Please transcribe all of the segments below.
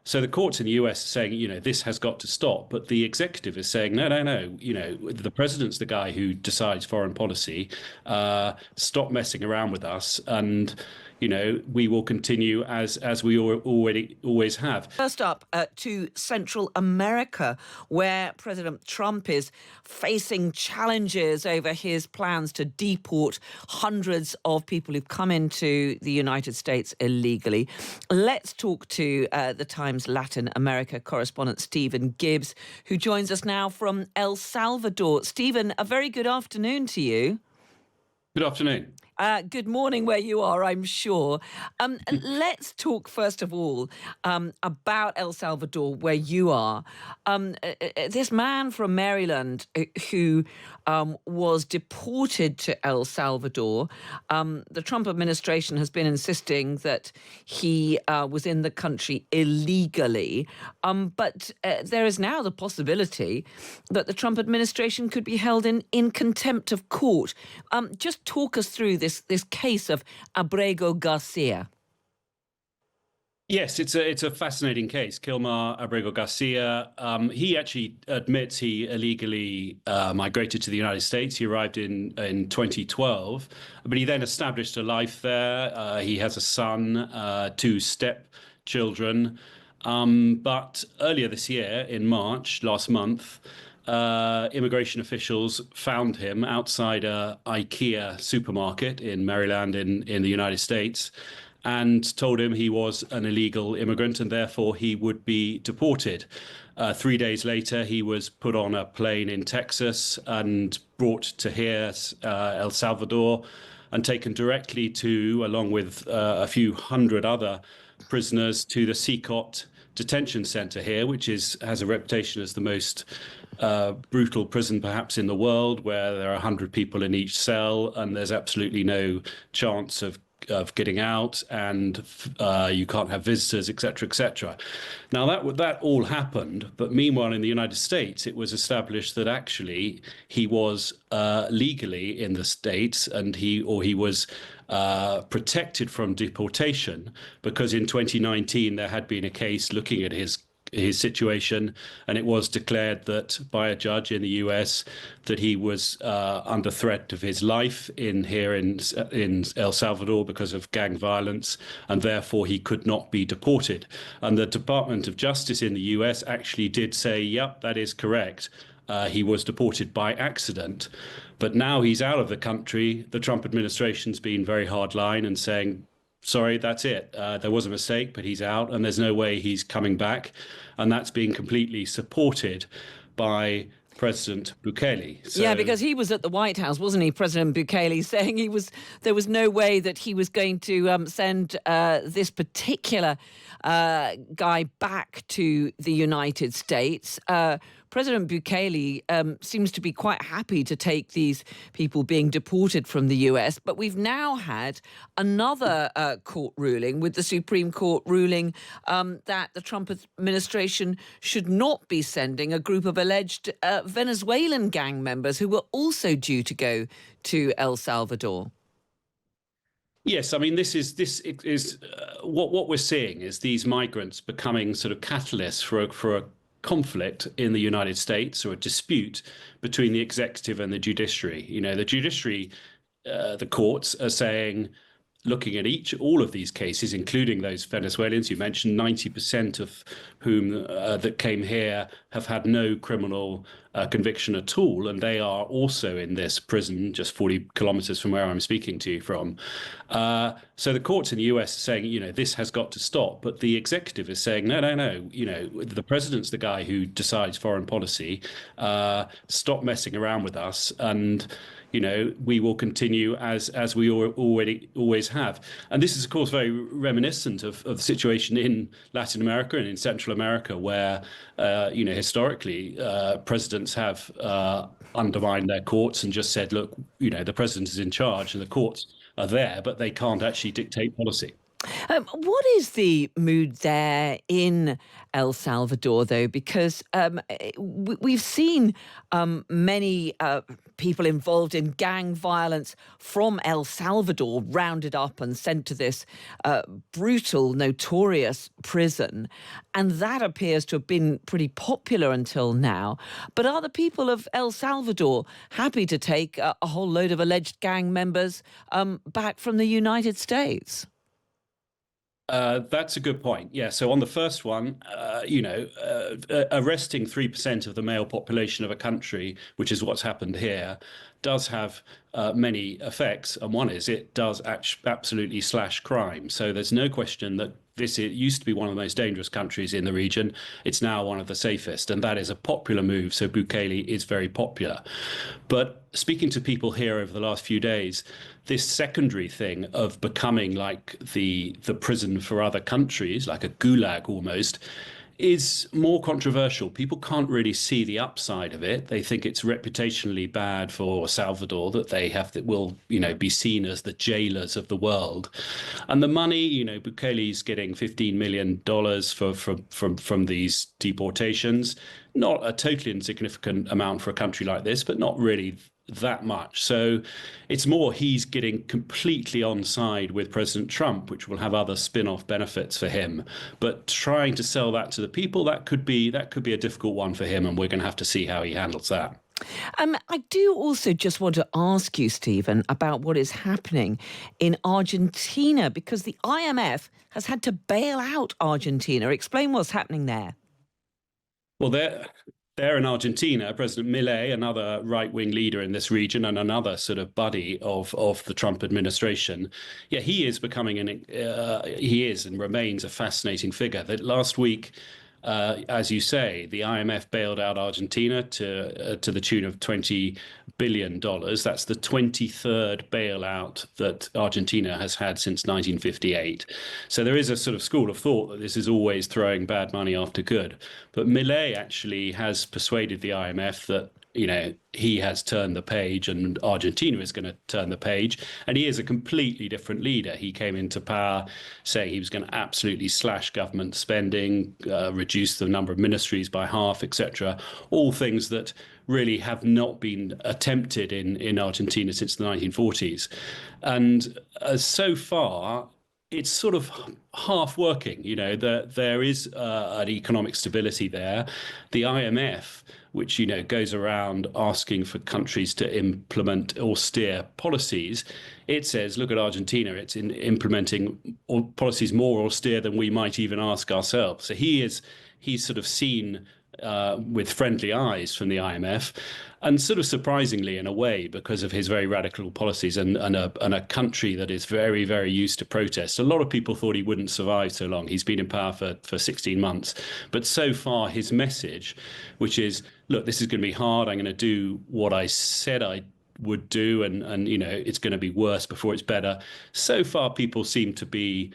So the courts in the US are saying, this has got to stop, but the executive is saying, no, no, no. The president's the guy who decides foreign policy. Stop messing around with us, and we will continue as we already always have. First up to Central America, where President Trump is facing challenges over his plans to deport hundreds of people who've come into the United States illegally. Let's talk to the Times Latin America correspondent Stephen Gibbs, who joins us now from El Salvador. Stephen, a very good afternoon to you. Good afternoon. Good morning where you are, I'm sure. Let's talk, first of all, about El Salvador, where you are. This man from Maryland who was deported to El Salvador. The Trump administration has been insisting that he was in the country illegally. But there is now the possibility that the Trump administration could be held in contempt of court. Just talk us through this case of Abrego Garcia. Yes, it's a fascinating case. Kilmar Abrego Garcia. He actually admits he illegally migrated to the United States. He arrived in 2012, but he then established a life there. He has a son, two stepchildren. But earlier this year, in March, last month, immigration officials found him outside a IKEA supermarket in Maryland in the United States and told him he was an illegal immigrant and therefore he would be deported. 3 days later, he was put on a plane in Texas and brought to here, El Salvador, and taken directly to, along with a few hundred other prisoners, to the Secot detention center here, which has a reputation as the most brutal prison perhaps in the world, where there are 100 people in each cell and there's absolutely no chance of getting out, and you can't have visitors, etc., etc. Now that all happened, but meanwhile in the United States it was established that actually he was legally in the States, and he was protected from deportation because in 2019 there had been a case looking at his situation, and it was declared that by a judge in the US that he was under threat of his life in El Salvador because of gang violence, and therefore he could not be deported. And the Department of Justice in the US actually did say, yep, that is correct. He was deported by accident, but now he's out of the country. The Trump administration's been very hardline and saying, sorry, that's it. There was a mistake, but he's out and there's no way he's coming back. And that's being completely supported by President Bukele. So, yeah, because he was at the White House, wasn't he, President Bukele, saying there was no way that he was going to send this particular guy back to the United States. President Bukele seems to be quite happy to take these people being deported from the US. But we've now had another court ruling, with the Supreme Court ruling that the Trump administration should not be sending a group of alleged Venezuelan gang members who were also due to go to El Salvador. Yes, I mean, this is what we're seeing is these migrants becoming sort of catalysts for a conflict in the United States, or a dispute between the executive and the judiciary. The judiciary, the courts are saying, looking at all of these cases, including those Venezuelans you mentioned, 90% of whom that came here have had no criminal conviction at all, and they are also in this prison just 40 kilometers from where I'm speaking to you from. So the courts in the US are saying, this has got to stop, but the executive is saying, no, no, no. The president's the guy who decides foreign policy. Stop messing around with us, and we will continue as we already always have. And this is, of course, very reminiscent of the situation in Latin America and in Central America, where, historically, presidents have undermined their courts and just said, look, the president is in charge and the courts are there, but they can't actually dictate policy. What is the mood there in El Salvador, though? Because we've seen many people involved in gang violence from El Salvador rounded up and sent to this brutal, notorious prison. And that appears to have been pretty popular until now. But are the people of El Salvador happy to take a whole load of alleged gang members back from the United States? That's a good point. Yeah. So on the first one, arresting 3% of the male population of a country, which is what's happened here, does have many effects. And one is it does absolutely slash crime. So there's no question that it used to be one of the most dangerous countries in the region. It's now one of the safest, and that is a popular move. So Bukele is very popular. But speaking to people here over the last few days, this secondary thing of becoming like the prison for other countries, like a gulag almost, is more controversial. People can't really see the upside of it. They think it's reputationally bad for Salvador that will be seen as the jailers of the world. And the money, Bukele's getting $15 million from these deportations. Not a totally insignificant amount for a country like this, but not really that much. So it's more he's getting completely on side with President Trump, which will have other spin-off benefits for him. But trying to sell that to the people, that could be a difficult one for him, and we're going to have to see how he handles that. I do also just want to ask you, Stephen, about what is happening in Argentina, because the IMF has had to bail out Argentina. Explain what's happening there. Well, there in Argentina, President Milei, another right-wing leader in this region and another sort of buddy of the Trump administration, he is becoming he is and remains a fascinating figure. That last week, as you say, the IMF bailed out Argentina to the tune of $20 billion. That's the 23rd bailout that Argentina has had since 1958. So there is a sort of school of thought that this is always throwing bad money after good. But Milei actually has persuaded the IMF that he has turned the page and Argentina is going to turn the page. And he is a completely different leader. He came into power saying he was going to absolutely slash government spending, reduce the number of ministries by half, etc. All things that really have not been attempted in Argentina since the 1940s. And so far, it's sort of half working. There is an economic stability there. The IMF, which goes around asking for countries to implement austere policies, it says, look at Argentina, it's implementing policies more austere than we might even ask ourselves. So he's sort of seen with friendly eyes from the IMF, and sort of surprisingly in a way, because of his very radical policies and a country that is very, very used to protest. A lot of people thought he wouldn't survive so long. He's been in power for 16 months. But so far, his message, which is, look, this is going to be hard. I'm going to do what I said I would do, and it's going to be worse before it's better. So far, people seem to be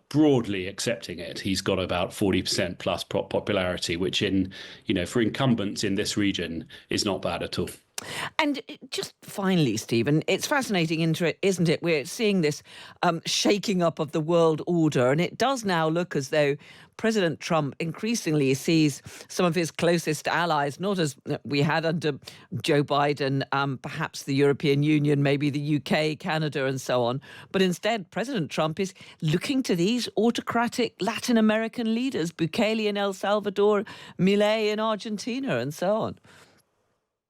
broadly accepting it. He's got about 40% plus popularity, which for incumbents in this region is not bad at all. And just finally, Stephen, it's fascinating, isn't it? We're seeing this shaking up of the world order, and it does now look as though President Trump increasingly sees some of his closest allies, not as we had under Joe Biden, perhaps the European Union, maybe the UK, Canada, and so on, but instead President Trump is looking to these autocratic Latin American leaders, Bukele in El Salvador, Milei in Argentina, and so on.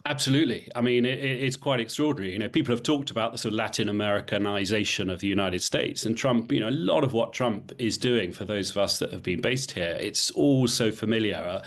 Absolutely. I mean, it's quite extraordinary. People have talked about the sort of Latin Americanization of the United States, and Trump, a lot of what Trump is doing, for those of us that have been based here, it's all so familiar.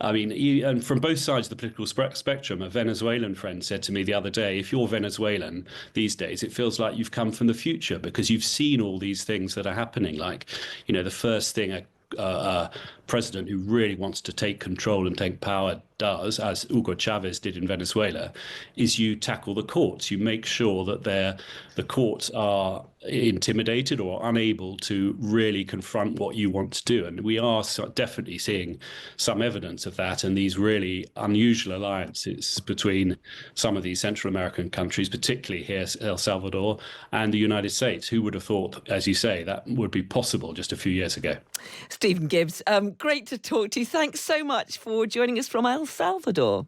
I mean, and from both sides of the political spectrum, a Venezuelan friend said to me the other day, if you're Venezuelan these days, it feels like you've come from the future because you've seen all these things that are happening. Like, the first thing a president who really wants to take control and take power does, as Hugo Chavez did in Venezuela, is you tackle the courts. You make sure that the courts are intimidated or unable to really confront what you want to do. And we are definitely seeing some evidence of that, and these really unusual alliances between some of these Central American countries, particularly here, El Salvador, and the United States. Who would have thought, as you say, that would be possible just a few years ago? Stephen Gibbs, great to talk to you. Thanks so much for joining us from El Salvador.